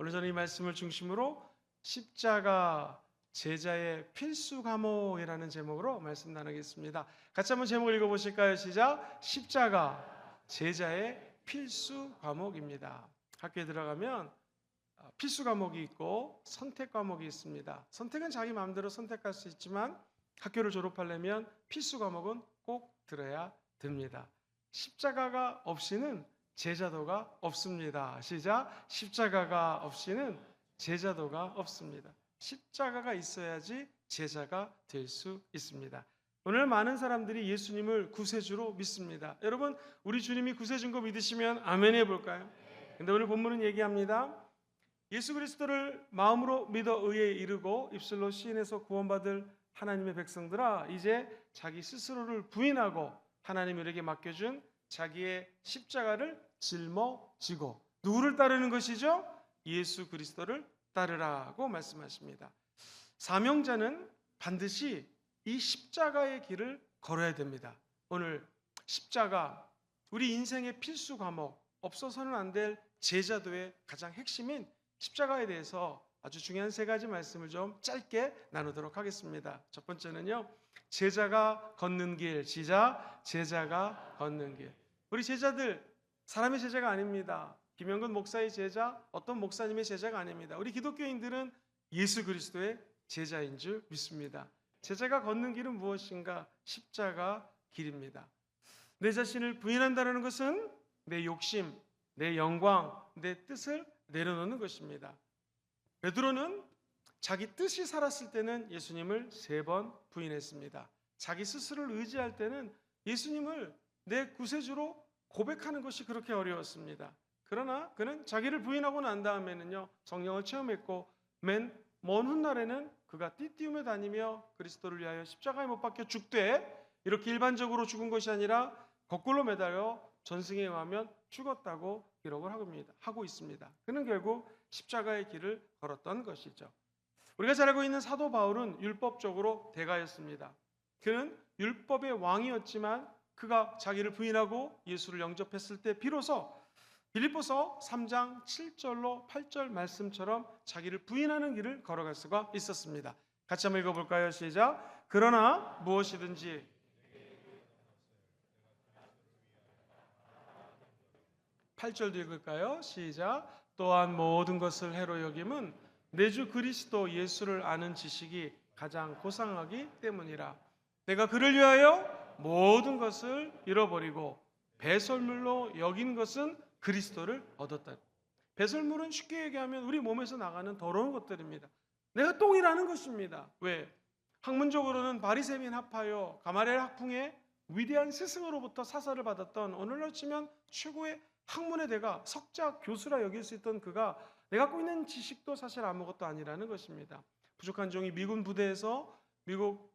오늘 저는 이 말씀을 중심으로 십자가 제자의 필수 과목이라는 제목으로 말씀 나누겠습니다. 같이 한번 제목을 읽어보실까요? 시작. 십자가 제자의 필수 과목입니다. 학교에 들어가면 필수 과목이 있고 선택 과목이 있습니다. 선택은 자기 마음대로 선택할 수 있지만 학교를 졸업하려면 필수 과목은 꼭 들어야 됩니다. 십자가가 없이는 제자도가 없습니다. 시작. 십자가가 없이는 제자도가 없습니다. 십자가가 있어야지 제자가 될 수 있습니다. 오늘 많은 사람들이 예수님을 구세주로 믿습니다. 여러분, 우리 주님이 구세주인 거 믿으시면 아멘 해볼까요? 근데 오늘 본문은 얘기합니다. 예수 그리스도를 마음으로 믿어 의에 이르고 입술로 시인해서 구원받을 하나님의 백성들아, 이제 자기 스스로를 부인하고 하나님에게 맡겨준 자기의 십자가를 짊어지고 누구를 따르는 것이죠? 예수 그리스도를 따르라고 말씀하십니다. 사명자는 반드시 이 십자가의 길을 걸어야 됩니다. 오늘 십자가, 우리 인생의 필수 과목, 없어서는 안 될 제자도의 가장 핵심인 십자가에 대해서 아주 중요한 세 가지 말씀을 좀 짧게 나누도록 하겠습니다. 첫 번째는요, 제자가 걷는 길. 시작. 제자가 걷는 길. 우리 제자들 사람의 제자가 아닙니다. 김영근 목사의 제자, 어떤 목사님의 제자가 아닙니다. 우리 기독교인들은 예수 그리스도의 제자인 줄 믿습니다. 제자가 걷는 길은 무엇인가? 십자가 길입니다. 내 자신을 부인한다는 것은 내 욕심, 내 영광, 내 뜻을 내려놓는 것입니다. 베드로는 자기 뜻이 살았을 때는 예수님을 3번 부인했습니다. 자기 스스로를 의지할 때는 예수님을 내 구세주로 고백하는 것이 그렇게 어려웠습니다. 그러나 그는 자기를 부인하고 난 다음에는요, 성령을 체험했고 맨 먼 훗날에는 그가 띠띠움에 다니며 그리스도를 위하여 십자가에 못 박혀 죽되, 이렇게 일반적으로 죽은 것이 아니라 거꾸로 매달려 전승에 의하면 죽었다고 기록을 하고 있습니다. 그는 결국 십자가의 길을 걸었던 것이죠. 우리가 잘 알고 있는 사도 바울은 율법적으로 대가였습니다. 그는 율법의 왕이었지만 그가 자기를 부인하고 예수를 영접했을 때 비로소 빌립보서 3장 7절로 8절 말씀처럼 자기를 부인하는 길을 걸어갈 수가 있었습니다. 같이 한번 읽어볼까요? 시작. 그러나 무엇이든지 8절도 읽을까요? 시작. 또한 모든 것을 해로 여김은 내 주 그리스도 예수를 아는 지식이 가장 고상하기 때문이라. 내가 그를 위하여 모든 것을 잃어버리고 배설물로 여긴 것은 그리스도를 얻었다. 배설물은 쉽게 얘기하면 우리 몸에서 나가는 더러운 것들입니다. 내가 똥이라는 것입니다. 왜? 학문적으로는 바리새인 학파요, 가마리엘 학풍의 위대한 스승으로부터 사사를 받았던, 오늘로 치면 최고의 학문의 대가, 석자 교수라 여길 수 있던 그가 내가 갖고 있는 지식도 사실 아무것도 아니라는 것입니다. 부족한 종이 미군 부대에서 미국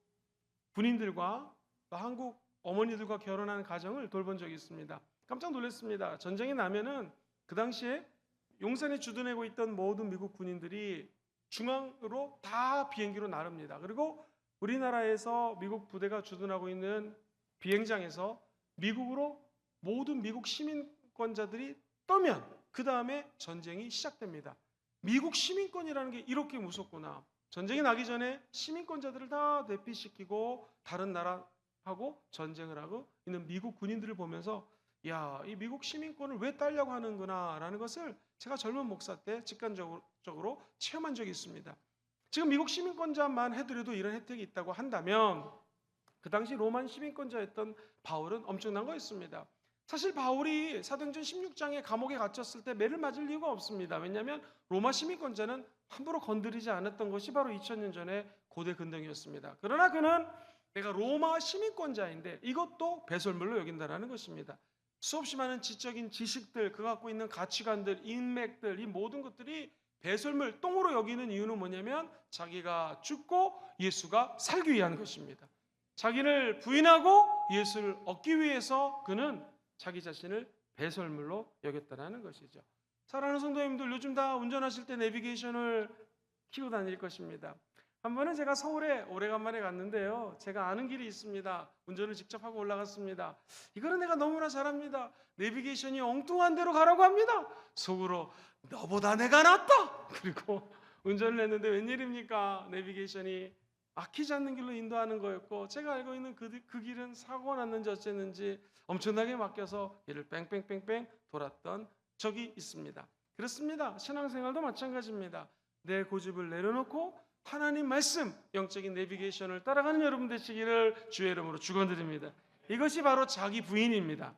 군인들과 또 한국 어머니들과 결혼하는 가정을 돌본 적이 있습니다. 깜짝 놀랐습니다. 전쟁이 나면은 그 당시에 용산에 주둔하고 있던 모든 미국 군인들이 중앙으로 다 비행기로 나릅니다. 그리고 우리나라에서 미국 부대가 주둔하고 있는 비행장에서 미국으로 모든 미국 시민권자들이 떠면 그 다음에 전쟁이 시작됩니다. 미국 시민권이라는 게 이렇게 무섭구나. 전쟁이 나기 전에 시민권자들을 다 대피시키고 다른 나라하고 전쟁을 하고 있는 미국 군인들을 보면서, 야, 이 미국 시민권을 왜 따려고 하는구나 라는 것을 제가 젊은 목사 때 직관적으로 체험한 적이 있습니다. 지금 미국 시민권자만 해더라도 이런 혜택이 있다고 한다면 그 당시 로만 시민권자였던 바울은 엄청난 거였습니다. 사실 바울이 사도행전 16장에 감옥에 갇혔을 때 매를 맞을 이유가 없습니다. 왜냐하면 로마 시민권자는 함부로 건드리지 않았던 것이 바로 2000년 전에 고대 근동이었습니다. 그러나 그는 내가 로마 시민권자인데 이것도 배설물로 여긴다는 것입니다. 수없이 많은 지적인 지식들, 그가 갖고 있는 가치관들, 인맥들, 이 모든 것들이 배설물, 똥으로 여기는 이유는 뭐냐면 자기가 죽고 예수가 살기 위한 것입니다. 자기를 부인하고 예수를 얻기 위해서 그는 자기 자신을 배설물로 여겼다는 것이죠. 사랑하는 성도님들, 요즘 다 운전하실 때 내비게이션을 켜고 다닐 것입니다. 한 번은 제가 서울에 오래간만에 갔는데요, 제가 아는 길이 있습니다. 운전을 직접 하고 올라갔습니다. 이거는 내가 너무나 잘합니다. 내비게이션이 엉뚱한 데로 가라고 합니다. 속으로 너보다 내가 낫다. 그리고 운전을 했는데 웬일입니까? 내비게이션이 막히지 않는 길로 인도하는 거였고, 제가 알고 있는 그 길은 사고가 났는지 어쨌는지 엄청나게 막혀서 길을 뺑뺑뺑뺑 돌았던 적이 있습니다. 그렇습니다. 신앙생활도 마찬가지입니다. 내 고집을 내려놓고 하나님 말씀, 영적인 내비게이션을 따라가는 여러분 되시기를 주의 이름으로 축원드립니다. 이것이 바로 자기 부인입니다.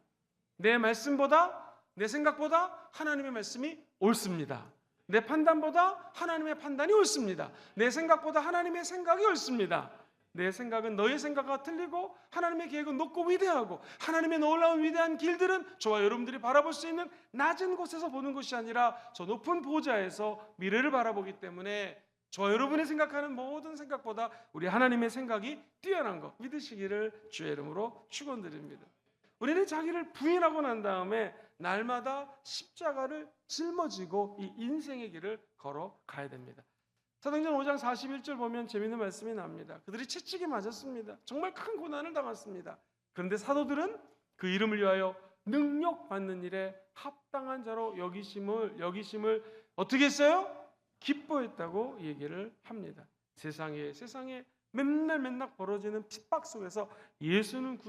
내 말씀보다, 내 생각보다 하나님의 말씀이 옳습니다. 내 판단보다 하나님의 판단이 옳습니다. 내 생각보다 하나님의 생각이 옳습니다. 내 생각은 너의 생각과 틀리고 하나님의 계획은 높고 위대하고 하나님의 놀라운 위대한 길들은 저와 여러분들이 바라볼 수 있는 낮은 곳에서 보는 것이 아니라 저 높은 보좌에서 미래를 바라보기 때문에 저와 여러분이 생각하는 모든 생각보다 우리 하나님의 생각이 뛰어난 것 믿으시기를 주의 이름으로 축원드립니다. 우리는 자기를 부인하고 난 다음에 날마다 십자가를 짊어지고 이 인생의 길을 걸어가야 됩니다. 사도행전 5장 41절 보면 재미있는 말씀이 납니다. 그들이 채찍에 맞았습니다. 정말 큰 고난을 당했습니다. 그런데 사도들은 그 이름을 위하여 능력받는 일에 합당한 자로 여기심을 어떻게 했어요? 기뻐했다고 얘기를 합니다. 세상에 맨날 벌어지는 핍박 속에서 예수는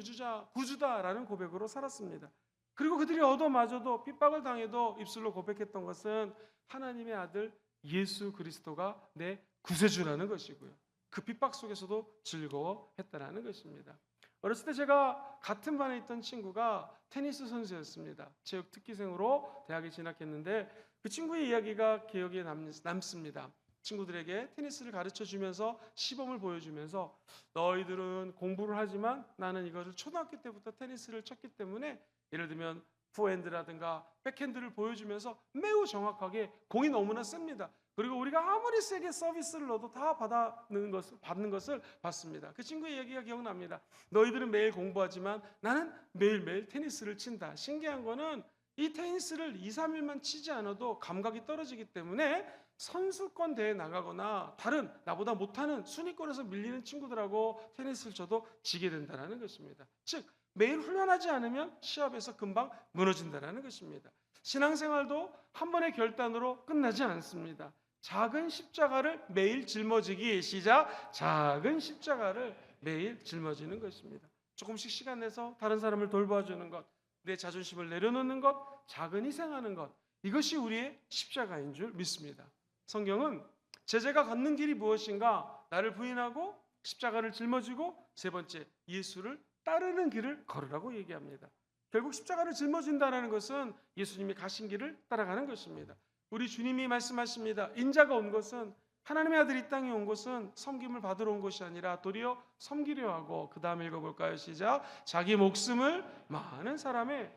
구주다라는 고백으로 살았습니다. 그리고 그들이 얻어맞아도 핍박을 당해도 입술로 고백했던 것은 하나님의 아들 예수 그리스도가 내 구세주라는 것이고요. 그 핍박 속에서도 즐거워했다라는 것입니다. 어렸을 때 제가 같은 반에 있던 친구가 테니스 선수였습니다. 체육 특기생으로 대학에 진학했는데 그 친구의 이야기가 기억에 남습니다. 친구들에게 테니스를 가르쳐주면서 시범을 보여주면서 너희들은 공부를 하지만 나는 이것을 초등학교 때부터 테니스를 쳤기 때문에 예를 들면 포핸드라든가 백핸드를 보여주면서 매우 정확하게 공이 너무나 셉니다. 그리고 우리가 아무리 세게 서비스를 넣어도 다 받는 것을 봤습니다. 그 친구의 얘기가 기억납니다. 너희들은 매일 공부하지만 나는 매일매일 테니스를 친다. 신기한 거는 이 테니스를 2, 3일만 치지 않아도 감각이 떨어지기 때문에 선수권 대회에 나가거나 다른 나보다 못하는 순위권에서 밀리는 친구들하고 테니스를 쳐도 지게 된다는 것입니다. 즉 매일 훈련하지 않으면 시합에서 금방 무너진다는 것입니다. 신앙생활도 한 번의 결단으로 끝나지 않습니다. 작은 십자가를 매일 짊어지기 시작. 작은 십자가를 매일 짊어지는 것입니다. 조금씩 시간 내서 다른 사람을 돌봐주는 것, 내 자존심을 내려놓는 것, 작은 희생하는 것, 이것이 우리의 십자가인 줄 믿습니다. 성경은 제자가 걷는 길이 무엇인가? 나를 부인하고 십자가를 짊어지고 세 번째 예수를 따르는 길을 걸으라고 얘기합니다. 결국 십자가를 짊어진다는 것은 예수님이 가신 길을 따라가는 것입니다. 우리 주님이 말씀하십니다. 인자가 온 것은 하나님의 아들이 이 땅에 온 것은 섬김을 받으러 온 것이 아니라 도리어 섬기려 하고 그 다음 읽어볼까요? 시작. 자기 목숨을 많은 사람의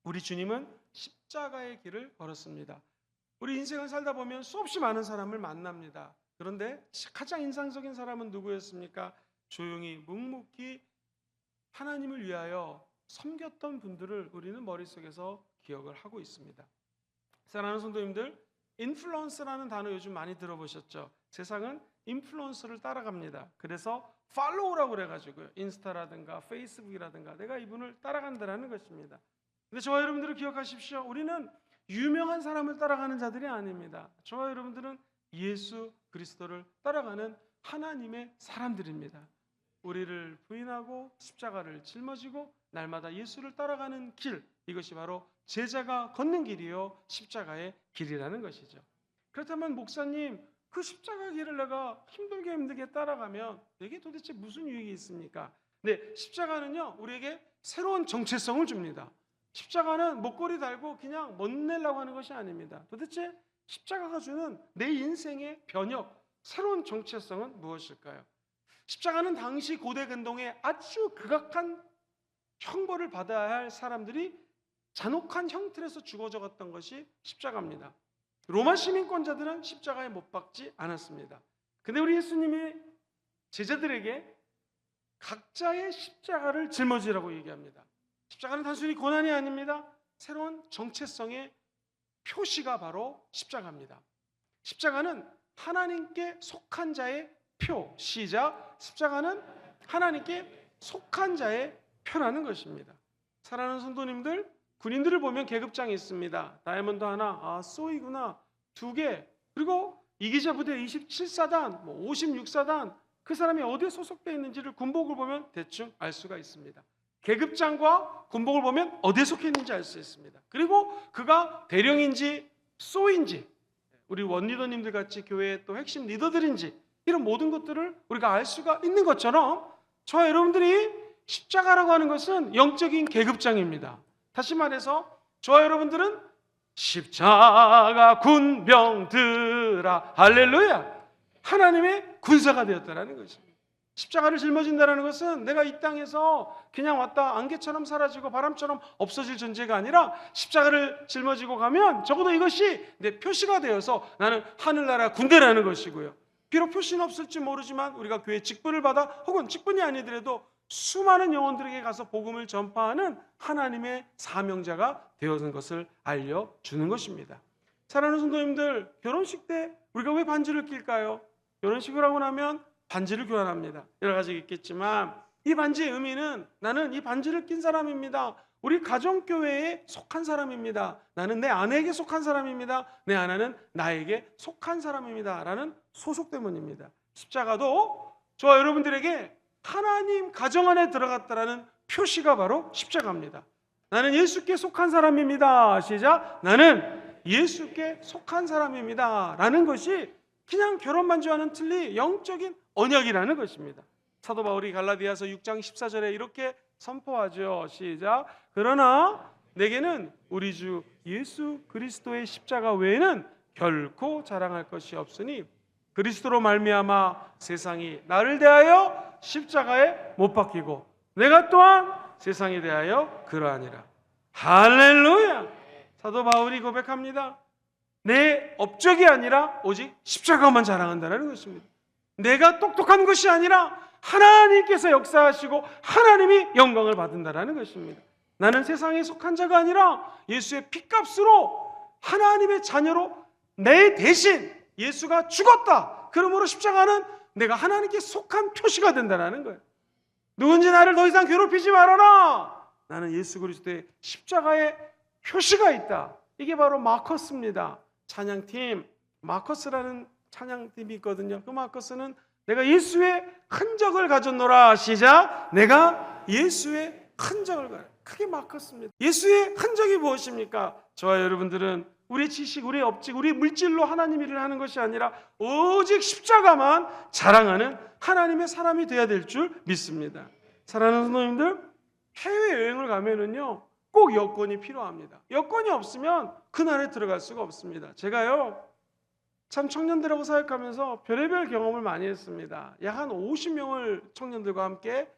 우리 주님은 십자가의 길을 걸었습니다. 우리 인생을 살다 보면 수없이 많은 사람을 만납니다. 그런데 가장 인상적인 사람은 누구였습니까? 조용히 묵묵히 하나님을 위하여 섬겼던 분들을 우리는 머릿속에서 기억을 하고 있습니다. 사랑하는 성도님들, 인플루언서라는 단어 요즘 많이 들어보셨죠? 세상은 인플루언서를 따라갑니다. 그래서 팔로우라고 그래가지고요. 인스타라든가 페이스북이라든가 내가 이분을 따라간다는 것입니다. 근데 저와 여러분들은 기억하십시오. 우리는 유명한 사람을 따라가는 자들이 아닙니다. 저와 여러분들은 예수 그리스도를 따라가는 하나님의 사람들입니다. 우리를 부인하고 십자가를 짊어지고 날마다 예수를 따라가는 길, 이것이 바로 제자가 걷는 길이요 십자가의 길이라는 것이죠. 그렇다면 목사님, 그 십자가 길을 내가 힘들게 따라가면 내게 도대체 무슨 유익이 있습니까? 네, 십자가는요 우리에게 새로운 정체성을 줍니다. 십자가는 목걸이 달고 그냥 멋내려고 하는 것이 아닙니다. 도대체 십자가가 주는 내 인생의 변혁, 새로운 정체성은 무엇일까요? 십자가는 당시 고대 근동에 아주 극악한 형벌을 받아야 할 사람들이 잔혹한 형틀에서 죽어져 갔던 것이 십자가입니다. 로마 시민권자들은 십자가에 못 박지 않았습니다. 근데 우리 예수님이 제자들에게 각자의 십자가를 짊어지라고 얘기합니다. 십자가는 단순히 고난이 아닙니다. 새로운 정체성의 표시가 바로 십자가입니다. 십자가는 하나님께 속한 자의 표, 시작. 십자가는 하나님께 속한 자의 표라는 것입니다. 사랑하는 성도님들, 군인들을 보면 계급장이 있습니다. 다이아몬드 하나, 아 쏘이구나, 2개, 그리고 이기자 부대 27사단, 56사단, 그 사람이 어디에 소속되어 있는지를 군복을 보면 대충 알 수가 있습니다. 계급장과 군복을 보면 어디에 속해 있는지 알 수 있습니다. 그리고 그가 대령인지 쏘인지, 우리 원리더님들 같이 교회의 또 핵심 리더들인지, 이런 모든 것들을 우리가 알 수가 있는 것처럼 저와 여러분들이 십자가라고 하는 것은 영적인 계급장입니다. 다시 말해서 저와 여러분들은 십자가 군병들아 할렐루야, 하나님의 군사가 되었다는 것입니다. 십자가를 짊어진다는 것은 내가 이 땅에서 그냥 왔다 안개처럼 사라지고 바람처럼 없어질 존재가 아니라, 십자가를 짊어지고 가면 적어도 이것이 내 표시가 되어서 나는 하늘나라 군대라는 것이고요. 비록 표시는 없을지 모르지만 우리가 교회 직분을 받아, 혹은 직분이 아니더라도 수많은 영혼들에게 가서 복음을 전파하는 하나님의 사명자가 되어진 것을 알려주는 것입니다. 사랑하는 성도님들, 결혼식 때 우리가 왜 반지를 낄까요? 결혼식을 하고 나면 반지를 교환합니다. 여러 가지가 있겠지만 이 반지의 의미는, 나는 이 반지를 낀 사람입니다. 우리 가정교회에 속한 사람입니다. 나는 내 아내에게 속한 사람입니다. 내 아내는 나에게 속한 사람입니다 라는 소속 때문입니다. 십자가도 저와 여러분들에게 하나님 가정 안에 들어갔다라는 표시가 바로 십자가입니다. 나는 예수께 속한 사람입니다. 시작. 나는 예수께 속한 사람입니다 라는 것이 그냥 결혼 반지와는 틀리 영적인 언약이라는 것입니다. 사도 바울이 갈라디아서 6장 14절에 이렇게 선포하죠. 시작. 그러나 내게는 우리 주 예수 그리스도의 십자가 외에는 결코 자랑할 것이 없으니 그리스도로 말미암아 세상이 나를 대하여 십자가에 못 박히고 내가 또한 세상에 대하여 그러하니라. 할렐루야. 사도 바울이 고백합니다. 내 업적이 아니라 오직 십자가만 자랑한다는 것입니다. 내가 똑똑한 것이 아니라 하나님께서 역사하시고 하나님이 영광을 받는다는 것입니다. 나는 세상에 속한 자가 아니라 예수의 피값으로 하나님의 자녀로 내 대신 예수가 죽었다. 그러므로 십자가는 내가 하나님께 속한 표시가 된다는 거예요. 누군지 나를 더 이상 괴롭히지 말아라. 나는 예수 그리스도의 십자가의 표시가 있다. 이게 바로 마커스입니다. 찬양팀 마커스라는 찬양팀이 있거든요. 그 마커스는 내가 예수의 흔적을 가졌노라. 시작. 내가 예수의 흔적을 가졌노라. 그게 마커스입니다. 예수의 흔적이 무엇입니까? 저와 여러분들은 우리의 지식, 우리의 업직, 우리의 물질로 하나님 일을 하는 것이 아니라 오직 십자가만 자랑하는 하나님의 사람이 되어야 될 줄 믿습니다. 사랑하는 성도님들, 해외여행을 가면은요 꼭 여권이 필요합니다. 여권이 없으면 그 나라에 들어갈 수가 없습니다. 제가요 참 청년들하고 사역하면서 별의별 경험을 많이 했습니다. 약 한 50명을 청년들과 함께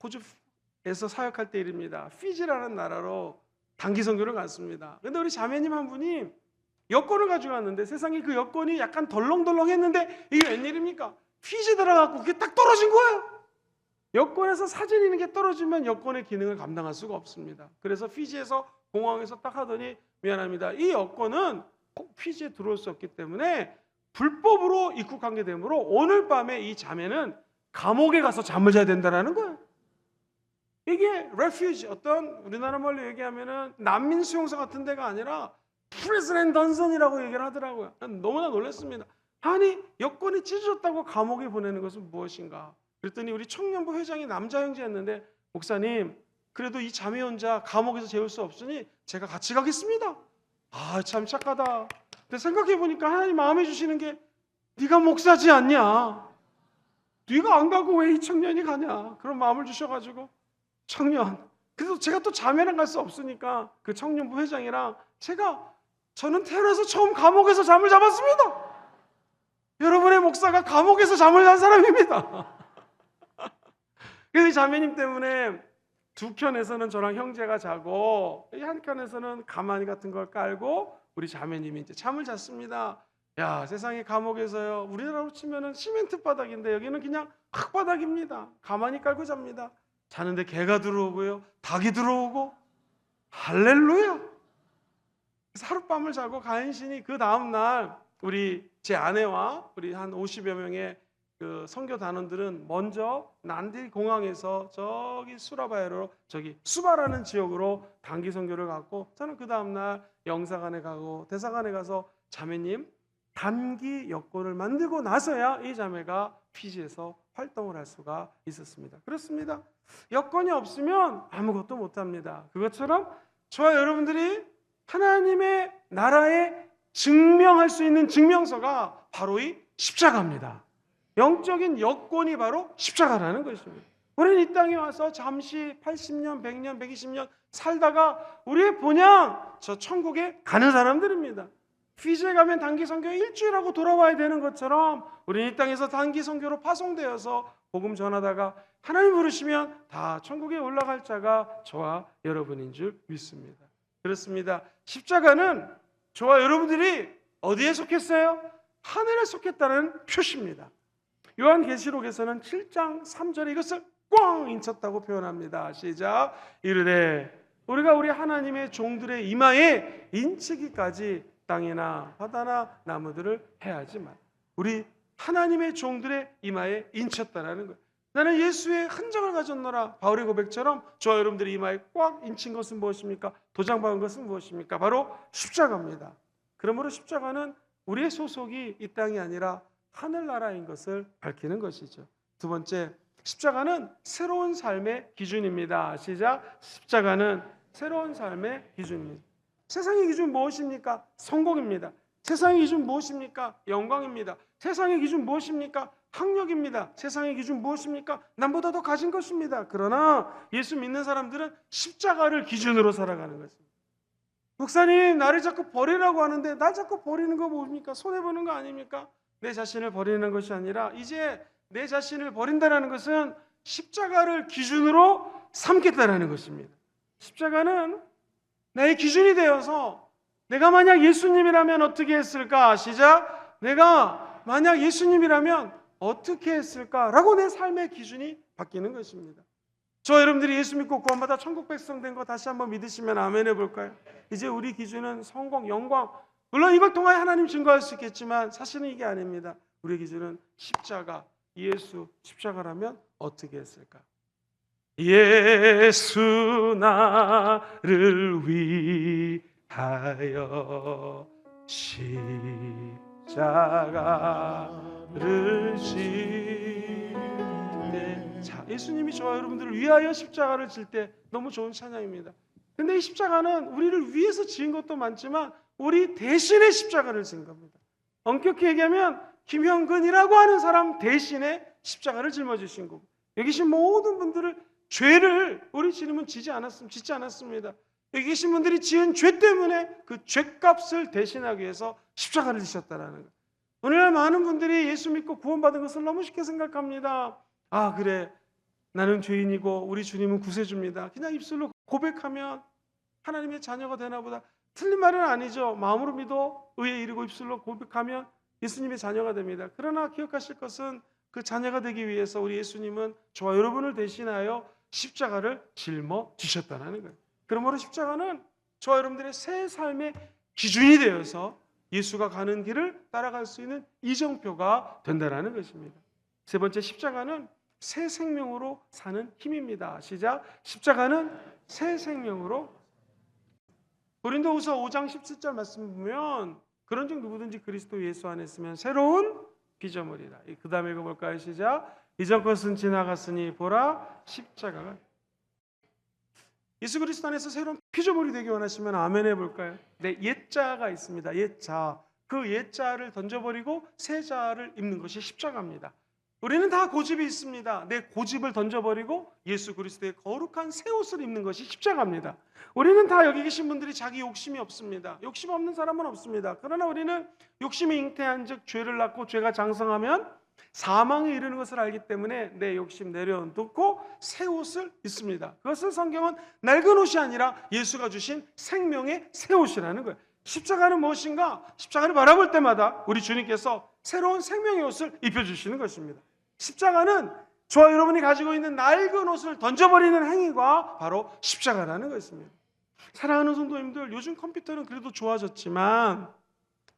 호주에서 사역할 때 일입니다. 피지라는 나라로 단기 선교를 갔습니다. 근데 우리 자매님 한 분이 여권을 가지고 왔는데 세상에 그 여권이 약간 덜렁덜렁했는데 이게 웬일입니까? 피지 들어가고 그게 딱 떨어진 거예요. 여권에서 사진 있는 게 떨어지면 여권의 기능을 감당할 수가 없습니다. 그래서 피지에서 공항에서 딱 하더니 미안합니다. 이 여권은 피지에 들어올 수 없기 때문에 불법으로 입국한 게 되므로 오늘 밤에 이 자매는 감옥에 가서 잠을 자야 된다는 거예요. 이게 레퓨지, 어떤 우리나라 말로 얘기하면은 난민 수용소 같은 데가 아니라 프리즌 던선이라고 얘기를 하더라고요. 너무나 놀랐습니다. 아니 여권이 찢어졌다고 감옥에 보내는 것은 무엇인가? 그랬더니 우리 청년부 회장이 남자 형제였는데 목사님 그래도 이 자매 혼자 감옥에서 재울 수 없으니 제가 같이 가겠습니다. 아 참 착하다. 근데 생각해 보니까 하나님 마음에 주시는 게 네가 목사지 않냐? 네가 안 가고 왜 이 청년이 가냐? 그런 마음을 주셔가지고 청년. 그래서 제가 또 자매랑 갈 수 없으니까 그 청년부 회장이랑 저는 태어나서 처음 감옥에서 잠을 잡았습니다. 여러분의 목사가 감옥에서 잠을 잔 사람입니다. 그래서 이 자매님 때문에 두 켠에서는 저랑 형제가 자고 한 켠에서는 가마니 같은 걸 깔고 우리 자매님이 이제 잠을 잤습니다. 야 세상에 감옥에서요 우리나라로 치면은 시멘트 바닥인데 여기는 그냥 흙바닥입니다. 가마니 깔고 잡니다. 자는데 개가 들어오고요 닭이 들어오고 할렐루야. 그래서 하룻밤을 자고 간신히 그 다음날 우리 제 아내와 우리 한 50여 명의 그 선교 단원들은 먼저 난디 공항에서 저기 수라바야로 저기 수바라는 지역으로 단기 선교를 갔고, 저는 그 다음 날 영사관에 가고 대사관에 가서 자매님 단기 여권을 만들고 나서야 이 자매가 피지에서 활동을 할 수가 있었습니다. 그렇습니다. 여건이 없으면 아무것도 못합니다. 그것처럼 저와 여러분들이 하나님의 나라에 증명할 수 있는 증명서가 바로 이 십자가입니다. 영적인 여건이 바로 십자가라는 것입니다. 우리는 이 땅에 와서 잠시 80년, 100년, 120년 살다가 우리의 본향 저 천국에 가는 사람들입니다. 피지에 가면 단기 선교 일주일하고 돌아와야 되는 것처럼 우리는 이 땅에서 단기 선교로 파송되어서 복음 전하다가 하나님 부르시면 다 천국에 올라갈 자가 저와 여러분인 줄 믿습니다. 그렇습니다. 십자가는 저와 여러분들이 어디에 속했어요? 하늘에 속했다는 표시입니다. 요한계시록에서는 7장 3절에 이것을 꽝 인쳤다고 표현합니다. 시작. 이르되 우리가 우리 하나님의 종들의 이마에 인치기까지 땅이나 바다나 나무들을 해야지만, 우리 하나님의 종들의 이마에 인쳤다라는 거예요. 나는 예수의 흔적을 가졌노라. 바울의 고백처럼 저와 여러분들의 이마에 꽉 인친 것은 무엇입니까? 도장 박은 것은 무엇입니까? 바로 십자가입니다. 그러므로 십자가는 우리의 소속이 이 땅이 아니라 하늘나라인 것을 밝히는 것이죠. 두 번째, 십자가는 새로운 삶의 기준입니다. 시작. 십자가는 새로운 삶의 기준입니다. 세상의 기준 무엇입니까? 성공입니다. 세상의 기준 무엇입니까? 영광입니다. 세상의 기준 무엇입니까? 학력입니다. 세상의 기준 무엇입니까? 남보다 더 가진 것입니다. 그러나 예수 믿는 사람들은 십자가를 기준으로 살아가는 것입니다. 목사님, 나를 자꾸 버리라고 하는데 날 자꾸 버리는 거 뭡니까? 손해보는 거 아닙니까? 내 자신을 버리는 것이 아니라 이제 내 자신을 버린다는 것은 십자가를 기준으로 삼겠다는 것입니다. 십자가는 나의 기준이 되어서 내가 만약 예수님이라면 어떻게 했을까? 시작. 내가 만약 예수님이라면 어떻게 했을까라고 내 삶의 기준이 바뀌는 것입니다. 저 여러분들이 예수 믿고 구원받아 천국 백성 된 거 다시 한번 믿으시면 아멘 해볼까요? 이제 우리 기준은 성공, 영광, 물론 이걸 통하여 하나님 증거할 수 있겠지만 사실은 이게 아닙니다. 우리의 기준은 십자가, 예수, 십자가라면 어떻게 했을까? 예수 나를 위하여 십자가를 질때, 자, 예수님이 저와 여러분들을 위하여 십자가를 질 때 너무 좋은 찬양입니다. 근데 이 십자가는 우리를 위해서 지은 것도 많지만 우리 대신에 십자가를 진 겁니다. 엄격히 얘기하면 김형근이라고 하는 사람 대신에 십자가를 짊어지신 거고, 여기 계신 모든 분들을 죄를 우리 주님은 짓지 않았습니다. 여기 계신 분들이 지은 죄 때문에 그 죄값을 대신하기 위해서 십자가를 지셨다는 거예요. 오늘날 많은 분들이 예수 믿고 구원받은 것을 너무 쉽게 생각합니다. 아, 그래, 나는 죄인이고 우리 주님은 구세주입니다. 그냥 입술로 고백하면 하나님의 자녀가 되나 보다. 틀린 말은 아니죠. 마음으로 믿어 의에 이르고 입술로 고백하면 예수님의 자녀가 됩니다. 그러나 기억하실 것은 그 자녀가 되기 위해서 우리 예수님은 저와 여러분을 대신하여 십자가를 짊어지셨다는 거예요. 그러므로 십자가는 저와 여러분들의 새 삶의 기준이 되어서 예수가 가는 길을 따라갈 수 있는 이정표가 된다는 것입니다. 세 번째, 십자가는 새 생명으로 사는 힘입니다. 시작. 십자가는 새 생명으로. 고린도후서 5장 17절 말씀 보면 그런즉 누구든지 그리스도 예수 안에 있으면 새로운 피조물이라. 그 다음에 읽어볼까요? 시작. 이전 것은 지나갔으니 보라 십자가가. 예수 그리스도 안에서 새로운 피조물이 되기 원하시면 아멘 해볼까요? 네, 옛자가 있습니다. 옛자. 그 옛자를 던져버리고 새 자를 입는 것이 십자가입니다. 우리는 다 고집이 있습니다. 내 고집을 던져버리고 예수 그리스도의 거룩한 새 옷을 입는 것이 십자가입니다. 우리는 다 여기 계신 분들이 자기 욕심이 없습니다. 욕심 없는 사람은 없습니다. 그러나 우리는 욕심이 잉태한 즉 죄를 낳고 죄가 장성하면 사망에 이르는 것을 알기 때문에 내 욕심 내려놓고 새 옷을 입습니다. 그것을 성경은 낡은 옷이 아니라 예수가 주신 생명의 새 옷이라는 거예요. 십자가는 무엇인가? 십자가를 바라볼 때마다 우리 주님께서 새로운 생명의 옷을 입혀주시는 것입니다. 십자가는 저와 여러분이 가지고 있는 낡은 옷을 던져버리는 행위가 바로 십자가라는 것입니다. 사랑하는 성도님들, 요즘 컴퓨터는 그래도 좋아졌지만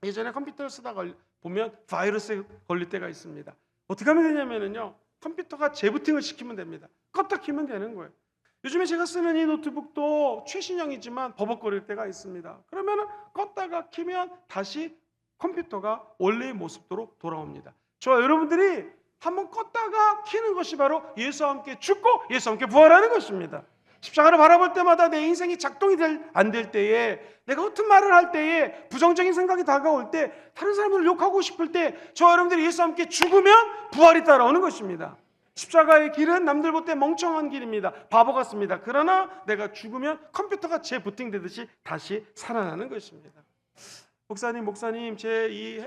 예전에 컴퓨터를 쓰다가 보면 바이러스에 걸릴 때가 있습니다. 어떻게 하면 되냐면요, 컴퓨터가 재부팅을 시키면 됩니다. 껐다 키면 되는 거예요. 요즘에 제가 쓰는 이 노트북도 최신형이지만 버벅거릴 때가 있습니다. 그러면 껐다가 키면 다시 컴퓨터가 원래의 모습으로 돌아옵니다. 저와 여러분들이 한번 껐다가 키는 것이 바로 예수와 함께 죽고 예수와 함께 부활하는 것입니다. 십자가를 바라볼 때마다 내 인생이 작동이 안 될 때에, 내가 허튼 말을 할 때에, 부정적인 생각이 다가올 때, 다른 사람들을 욕하고 싶을 때, 저와 여러분들이 예수와 함께 죽으면 부활이 따라오는 것입니다. 십자가의 길은 남들 볼 때 멍청한 길입니다. 바보 같습니다. 그러나 내가 죽으면 컴퓨터가 재부팅되듯이 다시 살아나는 것입니다. 목사님, 제 이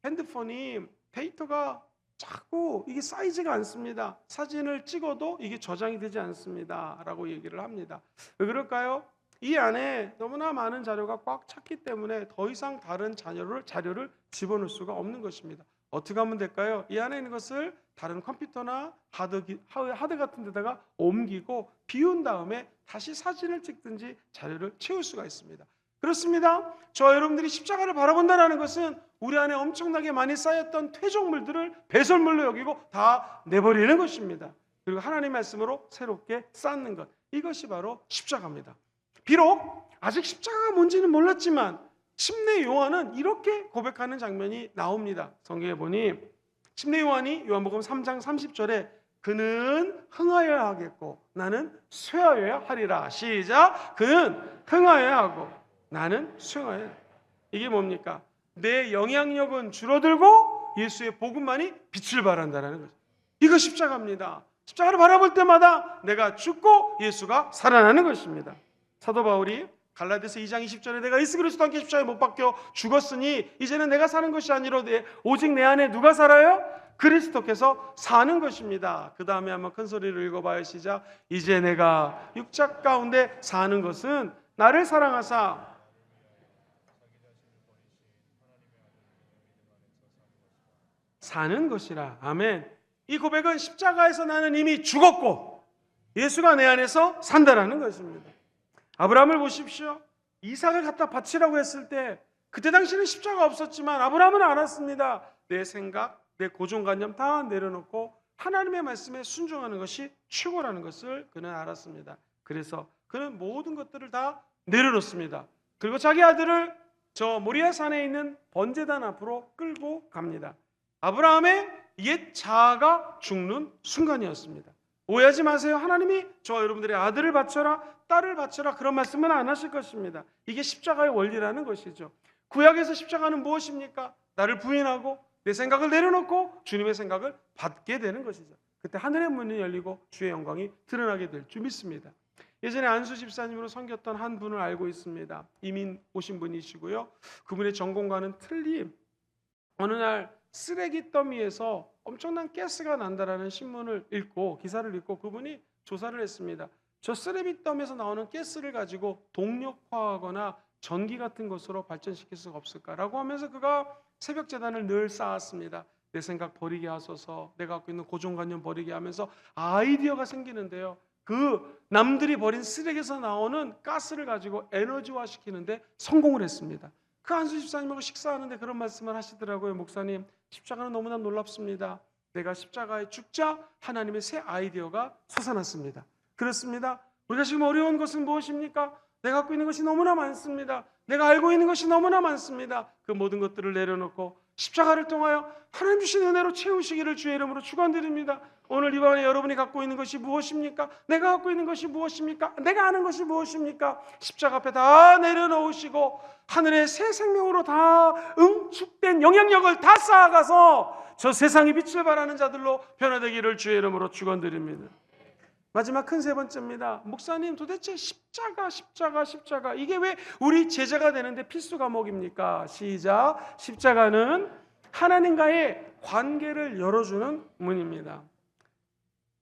핸드폰이 데이터가 자꾸 이게 쌓이지가 않습니다. 사진을 찍어도 이게 저장이 되지 않습니다. 라고 얘기를 합니다. 왜 그럴까요? 이 안에 너무나 많은 자료가 꽉 찼기 때문에 더 이상 다른 자료를 집어넣을 수가 없는 것입니다. 어떻게 하면 될까요? 이 안에 있는 것을 다른 컴퓨터나 하드 같은 데다가 옮기고 비운 다음에 다시 사진을 찍든지 자료를 채울 수가 있습니다. 그렇습니다. 저와 여러분들이 십자가를 바라본다는 것은 우리 안에 엄청나게 많이 쌓였던 퇴적물들을 배설물로 여기고 다 내버리는 것입니다. 그리고 하나님의 말씀으로 새롭게 쌓는 것, 이것이 바로 십자가입니다. 비록 아직 십자가가 뭔지는 몰랐지만 침례 요한은 이렇게 고백하는 장면이 나옵니다. 성경에 보니 침례 요한이 요한복음 3장 30절에 그는 흥하여야 하겠고 나는 쇠하여야 하리라. 시작. 그는 흥하여야 하고 나는 수용하여야 해. 이게 뭡니까? 내 영향력은 줄어들고 예수의 복음만이 빛을 발한다는 거죠. 이거 십자가입니다. 십자가를 바라볼 때마다 내가 죽고 예수가 살아나는 것입니다. 사도 바울이 갈라디아서 2장 20절에 내가 예수 그리스도와 함께 십자가에 못 박혀 죽었으니 이제는 내가 사는 것이 아니라 오직 내 안에 누가 살아요? 그리스도께서 사는 것입니다. 그 다음에 한번 큰 소리로 읽어봐요. 시작. 이제 내가 육적 가운데 사는 것은 나를 사랑하사 사는 것이라. 아멘. 이 고백은 십자가에서 나는 이미 죽었고 예수가 내 안에서 산다라는 것입니다. 아브라함을 보십시오. 이삭을 갖다 바치라고 했을 때 그때 당시는 십자가 없었지만 아브라함은 알았습니다. 내 생각, 내 고정관념 다 내려놓고 하나님의 말씀에 순종하는 것이 최고라는 것을 그는 알았습니다. 그래서 그는 모든 것들을 다 내려놓습니다. 그리고 자기 아들을 저 모리아 산에 있는 번제단 앞으로 끌고 갑니다. 아브라함의 옛 자아가 죽는 순간이었습니다. 오해하지 마세요. 하나님이 저와 여러분들의 아들을 바쳐라, 딸을 바쳐라 그런 말씀은 안 하실 것입니다. 이게 십자가의 원리라는 것이죠. 구약에서 십자가는 무엇입니까? 나를 부인하고 내 생각을 내려놓고 주님의 생각을 받게 되는 것이죠. 그때 하늘의 문이 열리고 주의 영광이 드러나게 될 줄 믿습니다. 예전에 안수 집사님으로 섬겼던 한 분을 알고 있습니다. 이민 오신 분이시고요. 그분의 전공과는 틀린 어느 날 쓰레기 더미에서 엄청난 가스가 난다라는 신문을 읽고 기사를 읽고 그분이 조사를 했습니다. 저 쓰레기 더미에서 나오는 가스를 가지고 동력화하거나 전기 같은 것으로 발전시킬 수가 없을까라고 하면서 그가 새벽 제단을 늘 쌓았습니다. 내 생각 버리게 하소서, 내가 갖고 있는 고정관념 버리게 하면서 아이디어가 생기는데요. 그 남들이 버린 쓰레기에서 나오는 가스를 가지고 에너지화 시키는데 성공을 했습니다. 그 안수 집사님하고 식사하는데 그런 말씀을 하시더라고요. 목사님, 십자가는 너무나 놀랍습니다. 내가 십자가에 죽자 하나님의 새 아이디어가 솟아났습니다. 그렇습니다. 우리가 지금 어려운 것은 무엇입니까? 내가 갖고 있는 것이 너무나 많습니다. 내가 알고 있는 것이 너무나 많습니다. 그 모든 것들을 내려놓고 십자가를 통하여 하나님 주신 은혜로 채우시기를 주의 이름으로 축원드립니다. 오늘 이번에 여러분이 갖고 있는 것이 무엇입니까? 내가 갖고 있는 것이 무엇입니까? 내가 아는 것이 무엇입니까? 십자가 앞에 다 내려놓으시고 하늘의 새 생명으로 다 응축된 영향력을 다 쌓아가서 저 세상의 빛을 발하는 자들로 변화되기를 주의 이름으로 축원드립니다. 마지막 큰 세 번째입니다. 목사님, 도대체 십자가 이게 왜 우리 제자가 되는데 필수 과목입니까? 시작. 십자가는 하나님과의 관계를 열어주는 문입니다.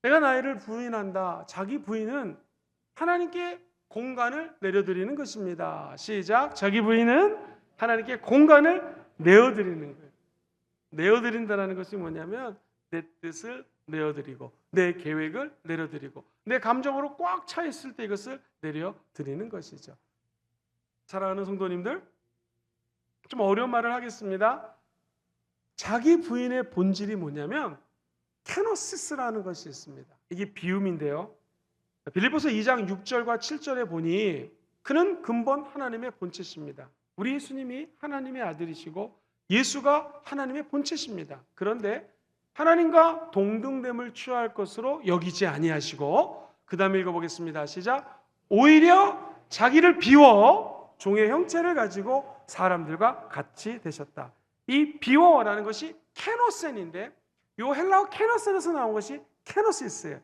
내가 나이를 부인한다. 자기 부인은 하나님께 공간을 내려드리는 것입니다. 시작. 자기 부인은 하나님께 공간을 내어드리는 거예요. 내어드린다는 것이 뭐냐면 내 뜻을 내어드리고 내 계획을 내려드리고 내 감정으로 꽉 차 있을 때 이것을 내려드리는 것이죠. 사랑하는 성도님들, 좀 어려운 말을 하겠습니다. 자기 부인의 본질이 뭐냐면 케노시스라는 것이 있습니다. 이게 비움인데요. 빌립보서 2장 6절과 7절에 보니 그는 근본 하나님의 본체십니다. 우리 예수님이 하나님의 아들이시고 예수가 하나님의 본체십니다. 그런데 하나님과 동등됨을 취할 것으로 여기지 아니하시고, 그 다음에 읽어보겠습니다. 시작. 오히려 자기를 비워 종의 형체를 가지고 사람들과 같이 되셨다. 이 비워라는 것이 케노센인데, 이 헬라어 케노센에서 나온 것이 케노시스예요.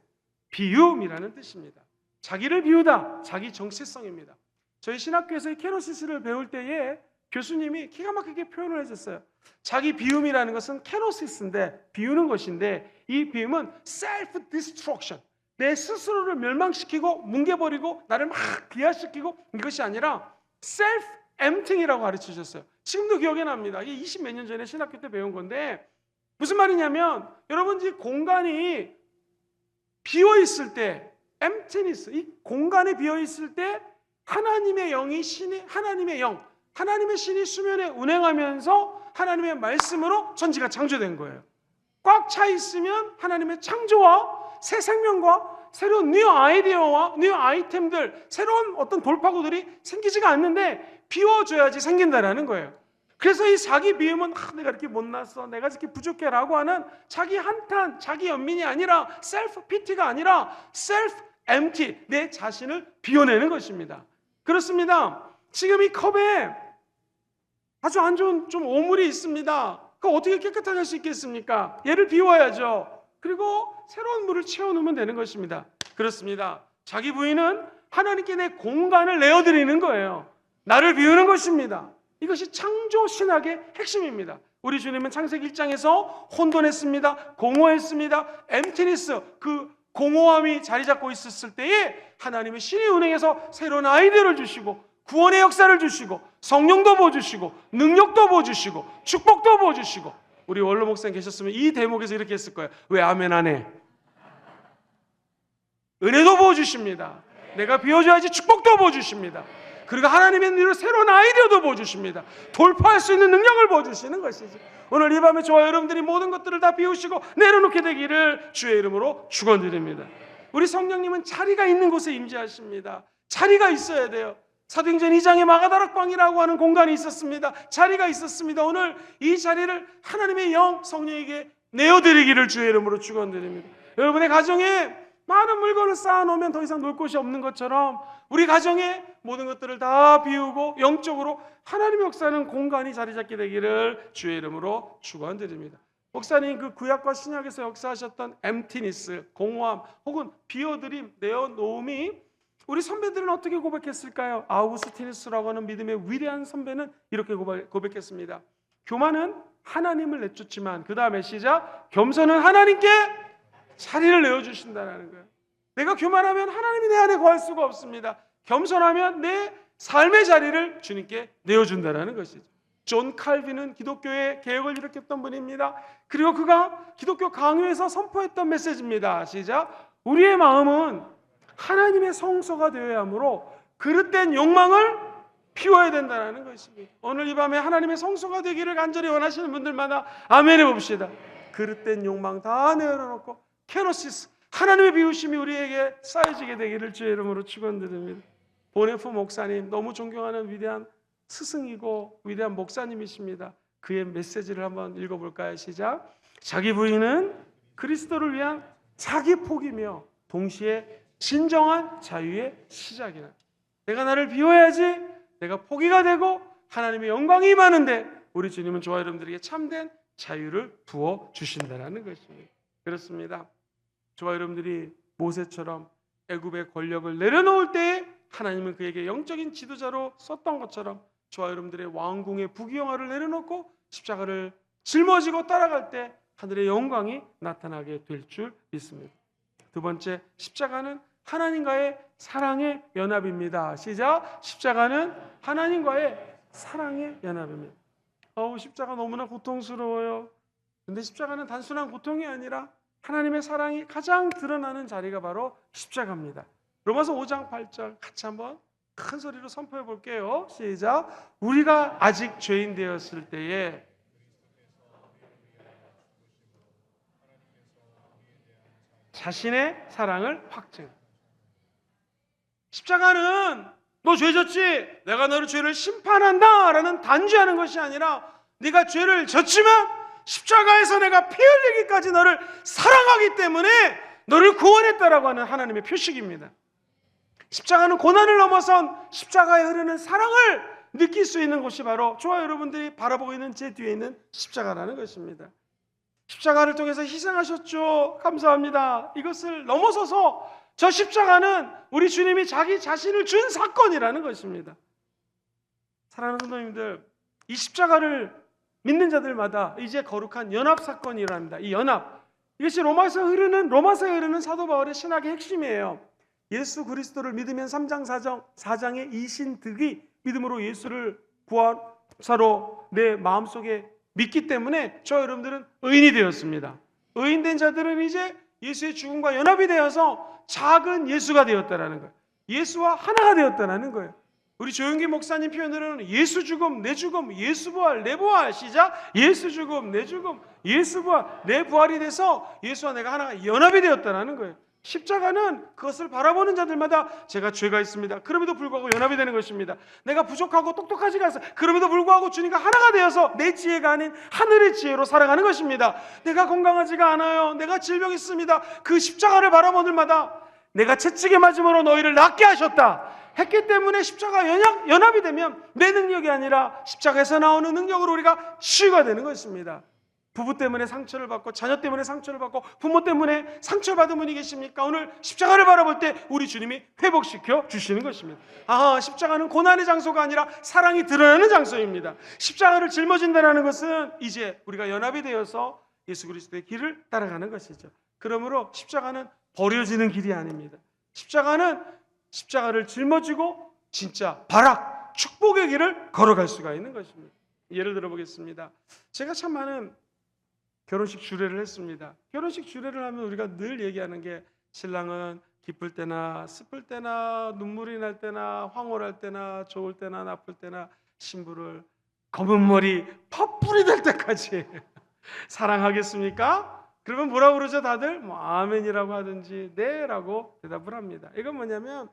비움이라는 뜻입니다. 자기를 비우다, 자기 정체성입니다. 저희 신학교에서 이 케노시스를 배울 때에 교수님이 기가 막히게 표현을 해줬어요. 자기 비움이라는 것은 케노시스인데, 비우는 것인데, 이 비움은 self destruction, 내 스스로를 멸망시키고 뭉개버리고 나를 막 비하시키고, 이것이 아니라 self emptying이라고 가르쳐 주셨어요. 지금도 기억이 납니다. 이게 20 몇 년 전에 신학교 때 배운 건데, 무슨 말이냐면 여러분, 이 공간이 비어 있을 때, emptiness, 이 공간에 비어 있을 때 하나님의 영이 하나님의 영, 하나님의 신이 수면에 운행하면서 하나님의 말씀으로 전지가 창조된 거예요. 꽉 차 있으면 하나님의 창조와 새 생명과 새로운 뉴 아이디어와 뉴 아이템들, 새로운 어떤 돌파구들이 생기지가 않는데 비워줘야지 생긴다라는 거예요. 그래서 이 자기 비움은 내가 이렇게 못났어, 내가 이렇게 부족해라고 하는 자기 한탄, 자기 연민이 아니라 셀프 피티가 아니라 셀프 엠티, 내 자신을 비워내는 것입니다. 그렇습니다. 지금 이 컵에 아주 안 좋은 좀 오물이 있습니다. 그거 어떻게 깨끗하게 할 수 있겠습니까? 얘를 비워야죠. 그리고 새로운 물을 채워놓으면 되는 것입니다. 그렇습니다. 자기 부인은 하나님께 내 공간을 내어드리는 거예요. 나를 비우는 것입니다. 이것이 창조 신학의 핵심입니다. 우리 주님은 창세기 1장에서 혼돈했습니다. 공허했습니다. 엠티니스, 그 공허함이 자리 잡고 있었을 때에 하나님의 신이 운행해서 새로운 아이디어를 주시고 구원의 역사를 주시고 성령도 부어주시고 능력도 부어주시고 축복도 부어주시고, 우리 원로 목사님 계셨으면 이 대목에서 이렇게 했을 거예요. 왜 아멘 안 해? 은혜도 부어주십니다. 내가 비워줘야지 축복도 부어주십니다. 그리고 하나님의 일로 새로운 아이디어도 부어주십니다. 돌파할 수 있는 능력을 부어주시는 것이죠. 오늘 이 밤에 저와 여러분들이 모든 것들을 다 비우시고 내려놓게 되기를 주의 이름으로 축원드립니다. 우리 성령님은 자리가 있는 곳에 임재하십니다. 자리가 있어야 돼요. 사도행전 2장에 마가다락방이라고 하는 공간이 있었습니다. 자리가 있었습니다. 오늘 이 자리를 하나님의 영 성령에게 내어드리기를 주의 이름으로 축원드립니다. 여러분의 가정에 많은 물건을 쌓아놓으면 더 이상 놀 곳이 없는 것처럼 우리 가정에 모든 것들을 다 비우고 영적으로 하나님의 역사하는 공간이 자리 잡게 되기를 주의 이름으로 축원드립니다. 목사님, 그 구약과 신약에서 역사하셨던 엠티니스, 공허함 혹은 비워드림, 내어놓음이 우리 선배들은 어떻게 고백했을까요? 아우구스티누스라고 하는 믿음의 위대한 선배는 이렇게 고백했습니다. 교만은 하나님을 내쫓지만, 그 다음에 시작, 겸손은 하나님께 자리를 내어주신다는 거예요. 내가 교만하면 하나님이 내 안에 거할 수가 없습니다. 겸손하면 내 삶의 자리를 주님께 내어준다는 것이죠. 존 칼빈은 기독교의 개혁을 일으켰던 분입니다. 그리고 그가 기독교 강요에서 선포했던 메시지입니다. 시작, 우리의 마음은 하나님의 성소가 되어야 하므로 그릇된 욕망을 피워야 된다는 것입니다. 오늘 이 밤에 하나님의 성소가 되기를 간절히 원하시는 분들마다 아멘 해봅시다. 그릇된 욕망 다 내려놓고 케노시스, 하나님의 비우심이 우리에게 쌓여지게 되기를 주의 이름으로 축원드립니다. 보네프 목사님, 너무 존경하는 위대한 스승이고 위대한 목사님이십니다. 그의 메시지를 한번 읽어볼까요? 시작. 자기 부인은 그리스도를 위한 자기 포기며 동시에 진정한 자유의 시작이다. 내가 나를 비워야지 내가 포기가 되고 하나님의 영광이 임하는데 우리 주님은 저와 여러분들에게 참된 자유를 부어주신다는 것입니다. 그렇습니다. 저와 여러분들이 모세처럼 애굽의 권력을 내려놓을 때에 하나님은 그에게 영적인 지도자로 썼던 것처럼 저와 여러분들의 왕궁의 부귀영화를 내려놓고 십자가를 짊어지고 따라갈 때 하늘의 영광이 나타나게 될 줄 믿습니다. 두 번째, 십자가는 하나님과의 사랑의 연합입니다. 시작. 십자가는 하나님과의 사랑의 연합입니다. 십자가 너무나 고통스러워요. 근데 십자가는 단순한 고통이 아니라 하나님의 사랑이 가장 드러나는 자리가 바로 십자가입니다. 로마서 5장 8절 같이 한번 큰 소리로 선포해 볼게요. 시작. 우리가 아직 죄인 되었을 때에 자신의 사랑을 확증. 십자가는 너 죄 졌지? 내가 너를 죄를 심판한다 라는 단죄하는 것이 아니라 네가 죄를 졌지만 십자가에서 내가 피 흘리기까지 너를 사랑하기 때문에 너를 구원했다라고 하는 하나님의 표식입니다. 십자가는 고난을 넘어선 십자가에 흐르는 사랑을 느낄 수 있는 곳이 바로 저와 여러분들이 바라보고 있는 제 뒤에 있는 십자가라는 것입니다. 십자가를 통해서 희생하셨죠. 감사합니다. 이것을 넘어서서 저 십자가는 우리 주님이 자기 자신을 준 사건이라는 것입니다. 사랑하는 성도님들, 이 십자가를 믿는 자들마다 이제 거룩한 연합 사건이 일어납니다. 이 연합, 이것이 로마서에 흐르는 사도 바울의 신학의 핵심이에요. 예수 그리스도를 믿으면 3장 4장의 이신득이 믿음으로 예수를 구원사로 내 마음속에 믿기 때문에 저 여러분들은 의인이 되었습니다. 의인된 자들은 이제 예수의 죽음과 연합이 되어서 작은 예수가 되었다는 거예요. 예수와 하나가 되었다는 거예요. 우리 조용기 목사님 표현으로는 예수 죽음, 내 죽음, 예수 부활, 내 부활. 시작. 예수 죽음, 내 죽음, 예수 부활, 내 부활이 돼서 예수와 내가 하나가 연합이 되었다는 거예요. 십자가는 그것을 바라보는 자들마다 제가 죄가 있습니다. 그럼에도 불구하고 연합이 되는 것입니다. 내가 부족하고 똑똑하지가 않아서 그럼에도 불구하고 주님과 하나가 되어서 내 지혜가 아닌 하늘의 지혜로 살아가는 것입니다. 내가 건강하지가 않아요. 내가 질병이 있습니다. 그 십자가를 바라보는 마다 내가 채찍에 맞음으로 너희를 낫게 하셨다 했기 때문에 십자가 연합이 되면 내 능력이 아니라 십자가에서 나오는 능력으로 우리가 치유가 되는 것입니다. 부부 때문에 상처를 받고 자녀 때문에 상처를 받고 부모 때문에 상처받은 분이 계십니까? 오늘 십자가를 바라볼 때 우리 주님이 회복시켜 주시는 것입니다. 십자가는 고난의 장소가 아니라 사랑이 드러나는 장소입니다. 십자가를 짊어진다는 것은 이제 우리가 연합이 되어서 예수 그리스도의 길을 따라가는 것이죠. 그러므로 십자가는 버려지는 길이 아닙니다. 십자가는 십자가를 짊어지고 진짜 발악, 축복의 길을 걸어갈 수가 있는 것입니다. 예를 들어 보겠습니다. 제가 참 많은 결혼식 주례를 했습니다. 결혼식 주례를 하면 우리가 늘 얘기하는 게 신랑은 기쁠 때나 슬플 때나 눈물이 날 때나 황홀할 때나 좋을 때나 나쁠 때나 신부를 검은 머리 팥불이 될 때까지 사랑하겠습니까? 그러면 뭐라고 그러죠 다들? 아멘이라고 하든지 네라고 대답을 합니다. 이건 뭐냐면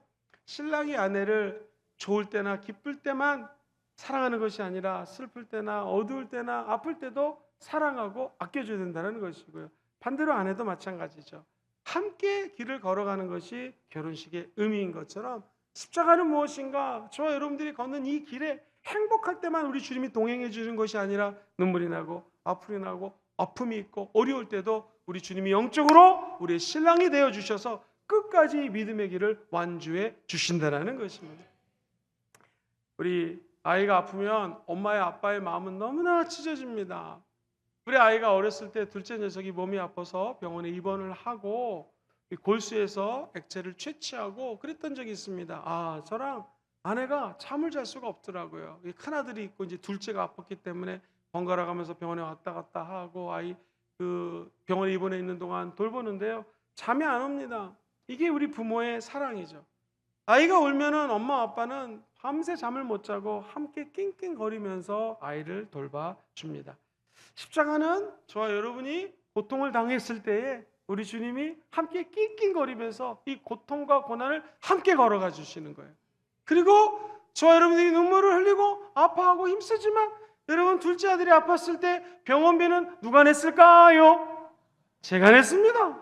신랑이 아내를 좋을 때나 기쁠 때만 사랑하는 것이 아니라 슬플 때나 어두울 때나 아플 때도 사랑하고 아껴줘야 된다는 것이고요. 반대로 아내도 마찬가지죠. 함께 길을 걸어가는 것이 결혼식의 의미인 것처럼 십자가는 무엇인가? 저와 여러분들이 걷는 이 길에 행복할 때만 우리 주님이 동행해 주는 것이 아니라 눈물이 나고 아픔이 나고 아픔이 있고 어려울 때도 우리 주님이 영적으로 우리의 신랑이 되어 주셔서 끝까지 믿음의 길을 완주해 주신다는 것입니다. 우리 아이가 아프면 엄마의 아빠의 마음은 너무나 찢어집니다. 우리 아이가 어렸을 때 둘째 녀석이 몸이 아파서 병원에 입원을 하고 골수에서 액체를 채취하고 그랬던 적이 있습니다. 저랑 아내가 잠을 잘 수가 없더라고요. 큰아들이 있고 이제 둘째가 아팠기 때문에 번갈아 가면서 병원에 왔다 갔다 하고 아이 그 병원에 입원해 있는 동안 돌보는데요. 잠이 안 옵니다. 이게 우리 부모의 사랑이죠. 아이가 울면은 엄마 아빠는 밤새 잠을 못 자고 함께 낑낑거리면서 아이를 돌봐줍니다. 십자가는 저와 여러분이 고통을 당했을 때에 우리 주님이 함께 낑낑거리면서 이 고통과 고난을 함께 걸어가 주시는 거예요. 그리고 저와 여러분들이 눈물을 흘리고 아파하고 힘쓰지만 여러분 둘째 아들이 아팠을 때 병원비는 누가 냈을까요? 제가 냈습니다.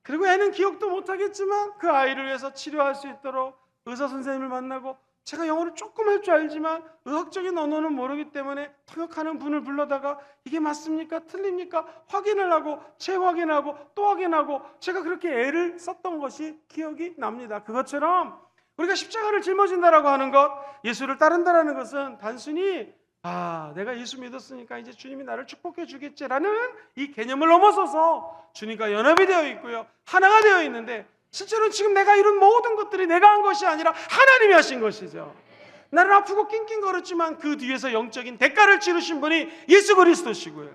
그리고 애는 기억도 못하겠지만 그 아이를 위해서 치료할 수 있도록 의사 선생님을 만나고 제가 영어를 조금 할 줄 알지만 의학적인 언어는 모르기 때문에 통역하는 분을 불러다가 이게 맞습니까? 틀립니까? 확인을 하고 재확인하고 또 확인하고 제가 그렇게 애를 썼던 것이 기억이 납니다. 그것처럼 우리가 십자가를 짊어진다라고 하는 것, 예수를 따른다라는 것은 단순히 내가 예수 믿었으니까 이제 주님이 나를 축복해 주겠지라는 이 개념을 넘어서서 주님과 연합이 되어 있고요. 하나가 되어 있는데 실제로는 지금 내가 이룬 모든 것들이 내가 한 것이 아니라 하나님이 하신 것이죠. 나를 아프고 낑낑거렸지만 그 뒤에서 영적인 대가를 치르신 분이 예수 그리스도시고요.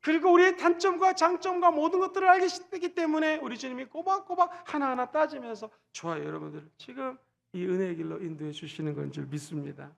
그리고 우리의 단점과 장점과 모든 것들을 알기 때문에 우리 주님이 꼬박꼬박 하나하나 따지면서 저와 여러분들을 지금 이 은혜의 길로 인도해 주시는 건 줄 믿습니다.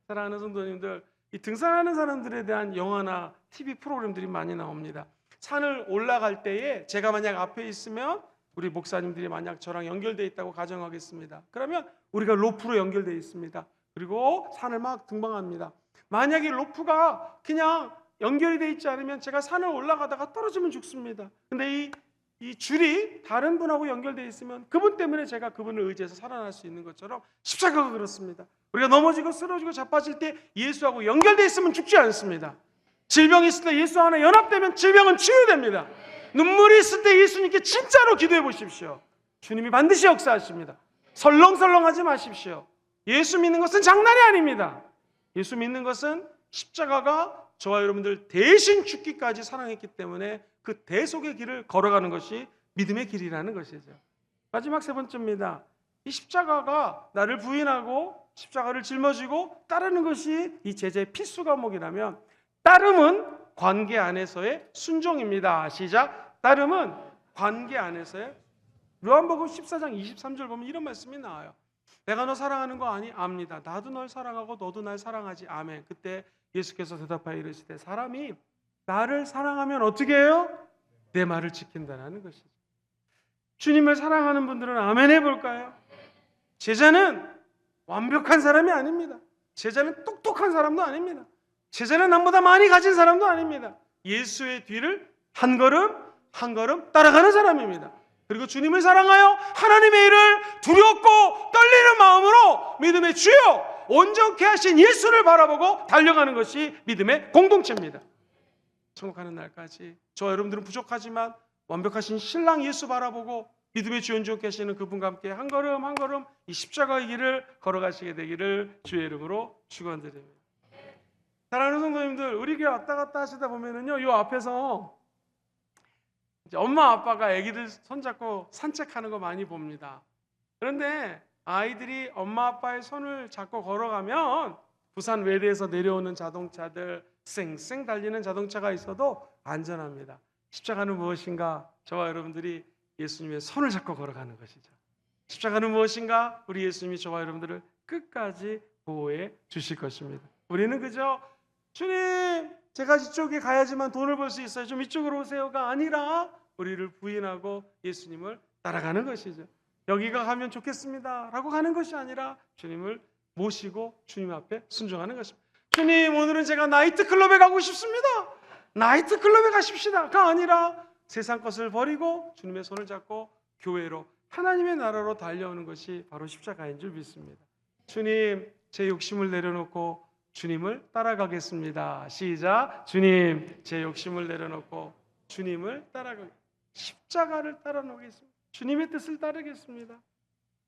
사랑하는 성도님들, 이 등산하는 사람들에 대한 영화나 TV 프로그램들이 많이 나옵니다. 산을 올라갈 때에 제가 만약 앞에 있으면 우리 목사님들이 만약 저랑 연결되어 있다고 가정하겠습니다. 그러면 우리가 로프로 연결되어 있습니다. 그리고 산을 막 등반합니다. 만약에 로프가 그냥 연결이 되어 있지 않으면 제가 산을 올라가다가 떨어지면 죽습니다. 근데 이 줄이 다른 분하고 연결되어 있으면 그분 때문에 제가 그분을 의지해서 살아날 수 있는 것처럼 십자가가 그렇습니다. 우리가 넘어지고 쓰러지고 자빠질 때 예수하고 연결되어 있으면 죽지 않습니다. 질병이 있을 때 예수 하나 연합되면 질병은 치유됩니다. 눈물이 있을 때 예수님께 진짜로 기도해 보십시오. 주님이 반드시 역사하십니다. 설렁설렁하지 마십시오. 예수 믿는 것은 장난이 아닙니다. 예수 믿는 것은 십자가가 저와 여러분들 대신 죽기까지 사랑했기 때문에 그 대속의 길을 걸어가는 것이 믿음의 길이라는 것이죠. 마지막 세 번째입니다. 이 십자가가 나를 부인하고 십자가를 짊어지고 따르는 것이 이 제자의 필수 과목이라면 따름은 관계 안에서의 순종입니다. 시작. 따름은 관계 안에서의. 요한복음 14장 23절 보면 이런 말씀이 나와요. 내가 너 사랑하는 거 아니? 압니다. 나도 널 사랑하고 너도 날 사랑하지. 아멘. 그때 예수께서 대답하여 이르시되 사람이 나를 사랑하면 어떻게 해요? 내 말을 지킨다는 것이죠. 주님을 사랑하는 분들은 아멘 해볼까요? 제자는 완벽한 사람이 아닙니다. 제자는 똑똑한 사람도 아닙니다. 제자는 남보다 많이 가진 사람도 아닙니다. 예수의 뒤를 한 걸음 한 걸음 따라가는 사람입니다. 그리고 주님을 사랑하여 하나님의 일을 두렵고 떨리는 마음으로 믿음의 주여 온전케 하신 예수를 바라보고 달려가는 것이 믿음의 공동체입니다. 천국 가는 날까지 저와 여러분들은 부족하지만 완벽하신 신랑 예수 바라보고 믿음의 주 온전케 하시는 그분과 함께 한 걸음 한 걸음 이 십자가의 길을 걸어가시게 되기를 주의 이름으로 축원드립니다. 사랑하는 성도님들, 우리 교회 왔다 갔다 하시다 보면은요, 요 앞에서 이제 엄마 아빠가 아기들 손잡고 산책하는 거 많이 봅니다. 그런데 아이들이 엄마 아빠의 손을 잡고 걸어가면 부산 외대에서 내려오는 자동차들, 쌩쌩 달리는 자동차가 있어도 안전합니다. 십자가는 무엇인가? 저와 여러분들이 예수님의 손을 잡고 걸어가는 것이죠. 십자가는 무엇인가? 우리 예수님이 저와 여러분들을 끝까지 보호해 주실 것입니다. 우리는 그저 주님, 제가 이쪽에 가야지만 돈을 벌 수 있어요. 좀 이쪽으로 오세요가 아니라 우리를 부인하고 예수님을 따라가는 것이죠. 여기가 가면 좋겠습니다 라고 가는 것이 아니라 주님을 모시고 주님 앞에 순종하는 것입니다. 주님, 오늘은 제가 나이트클럽에 가고 싶습니다. 나이트클럽에 가십시다가 아니라 세상 것을 버리고 주님의 손을 잡고 교회로 하나님의 나라로 달려오는 것이 바로 십자가인 줄 믿습니다. 주님, 제 욕심을 내려놓고 주님을 따라가겠습니다. 시작. 주님, 제 욕심을 내려놓고 주님을 따라가겠습니다. 십자가를 따라놓겠습니다. 주님의 뜻을 따르겠습니다.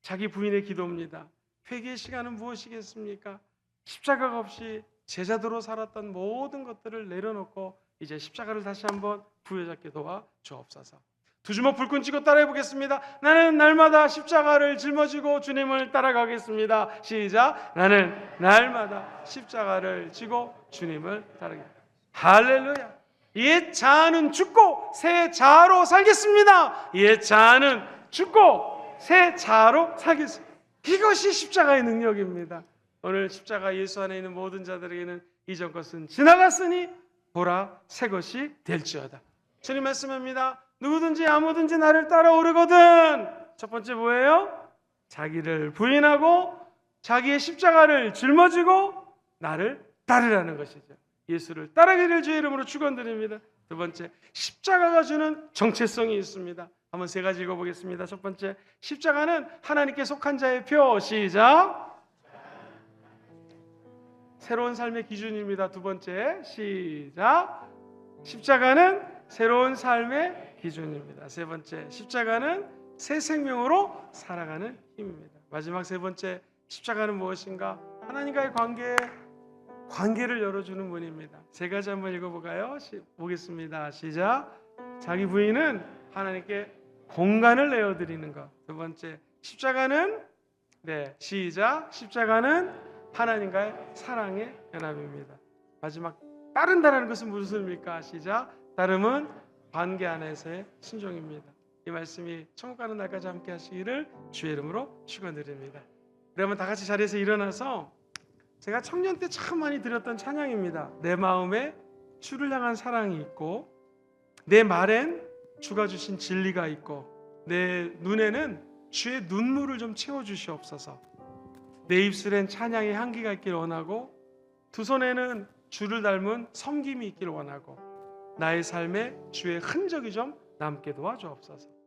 자기 부인의 기도입니다. 회개의 시간은 무엇이겠습니까? 십자가가 없이 제자도로 살았던 모든 것들을 내려놓고 이제 십자가를 다시 한번 부여잡게 도와 주옵소서. 두 주먹 불끈 쥐고 따라해 보겠습니다. 나는 날마다 십자가를 짊어지고 주님을 따라가겠습니다. 시작. 나는 날마다 십자가를 지고 주님을 따르겠습니다. 할렐루야. 옛 자아는 죽고 새 자아로 살겠습니다. 옛 자아는 죽고 새 자아로 살겠습니다. 이것이 십자가의 능력입니다. 오늘 십자가 예수 안에 있는 모든 자들에게는 이전 것은 지나갔으니 보라 새 것이 될지어다. 주님 말씀합니다. 누구든지 아무든지 나를 따라오르거든 첫 번째 뭐예요? 자기를 부인하고 자기의 십자가를 짊어지고 나를 따르라는 것이죠. 예수를 따르기를 주의 이름으로 축원드립니다. 두 번째, 십자가가 주는 정체성이 있습니다. 한번 세 가지 읽어보겠습니다. 첫 번째, 십자가는 하나님께 속한 자의 표. 시작. 새로운 삶의 기준입니다. 두 번째, 시작. 십자가는 새로운 삶의 기준입니다. 세 번째, 십자가는 새 생명으로 살아가는 힘입니다. 마지막 세 번째, 십자가는 무엇인가? 하나님과의 관계를 열어주는 문입니다. 세 가지 한번 읽어볼까요? 보겠습니다. 시작. 자기 부인은 하나님께 공간을 내어드리는 것. 두 번째, 십자가는 시작. 십자가는 하나님과의 사랑의 연합입니다. 마지막, 따른다는 것은 무슨 의미입니까? 시작. 따름은 관계 안에서의 순종입니다. 이 말씀이 천국 가는 날까지 함께 하시기를 주의 이름으로 축원드립니다. 그러면 다 같이 자리에서 일어나서 제가 청년 때 참 많이 드렸던 찬양입니다. 내 마음에 주를 향한 사랑이 있고 내 말엔 주가 주신 진리가 있고 내 눈에는 주의 눈물을 좀 채워주시옵소서. 내 입술엔 찬양의 향기가 있길 원하고 두 손에는 주를 닮은 섬김이 있길 원하고 나의 삶에 주의 흔적이 좀 남게 도와주옵소서.